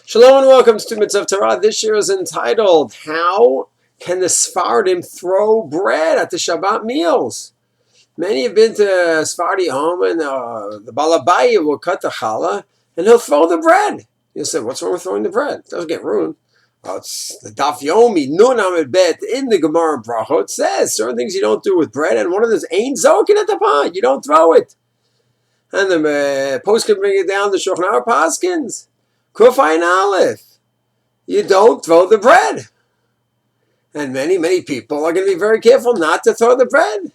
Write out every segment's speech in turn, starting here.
Shalom and welcome to Students of Torah. This year is entitled, How Can the Sephardim Throw Bread at the Shabbat Meals? Many have been to Sephardi home and the Balabai will cut the challah and he'll throw the bread. You'll say, what's wrong with throwing the bread? It doesn't get ruined. Well, it's the Daf Yomi Bet in the Gemara Berachot says certain things you don't do with bread, and one of them is ain't zokin at the pot. You don't throw it. And the post can bring it down to Shulchan Aruch Paskins. Kufayin Aleph, you don't throw the bread. And many people are going to be very careful not to throw the bread.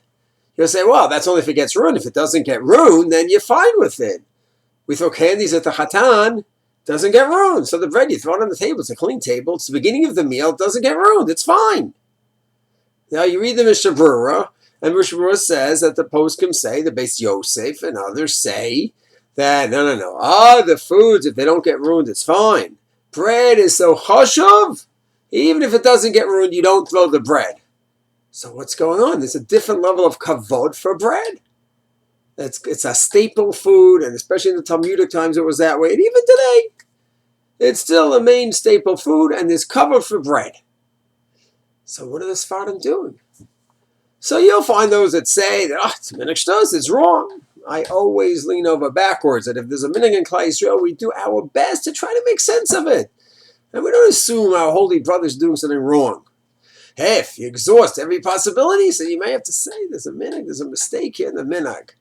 You'll say, well, that's only if it gets ruined. If it doesn't get ruined, then you're fine with it. We throw candies at the Chatan, doesn't get ruined. So the bread, you throw it on the table. It's a clean table. It's the beginning of the meal. It doesn't get ruined. It's fine. Now you read the Mishnah Berurah, and Mishnah Berurah says that the poskim say, the Beis Yosef and others say, that no. The foods, if they don't get ruined, it's fine. Bread is so chashuv. Even if it doesn't get ruined, you don't throw the bread. So what's going on? There's a different level of kavod for bread. It's a staple food, and especially in the Talmudic times it was that way. And even today, it's still a main staple food, and there's kavod for bread. So what are the Sephardim doing? So you'll find those that say that, it's minhag shtos, it's wrong. I always lean over backwards that if there's a minhag in Klal Yisrael, we do our best to try to make sense of it. And we don't assume our holy brother's doing something wrong. Hey, if you exhaust every possibility, so you may have to say there's a minhag, there's a mistake here in the minhag.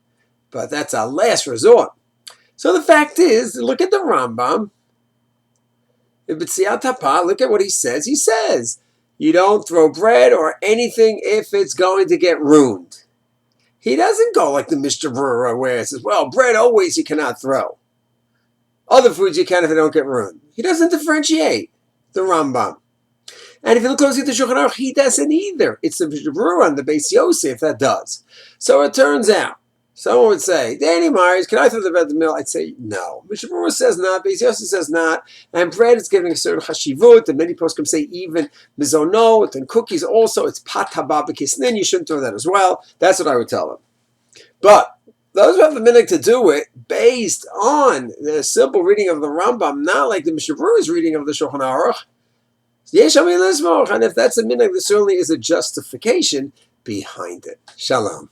But that's our last resort. So the fact is, look at the Rambam. Look at what he says. He says, you don't throw bread or anything if it's going to get ruined. He doesn't go like the Mishnah Berurah where it says, well, bread always you cannot throw. Other foods you can if they don't get ruined. He doesn't differentiate, the Rambam. And if you look closely at the Shulchan Aruch, he doesn't either. It's the Mishnah Berurah and the Beis Yosef that does. So it turns out, someone would say, Danny Myers, can I throw the bread at the mill? I'd say, no. Mishnah Berurah says not, Beis Yosef says not, and bread is giving a certain chashivut, and many poskim say even mizonot, and cookies also, it's pat haba b'kisnin, you shouldn't throw that as well. That's what I would tell them. But those who have the minhag to do it, based on the simple reading of the Rambam, not like the Mishnah Berurah's reading of the Shulchan Aruch, and if that's a minhag, there certainly is a justification behind it. Shalom.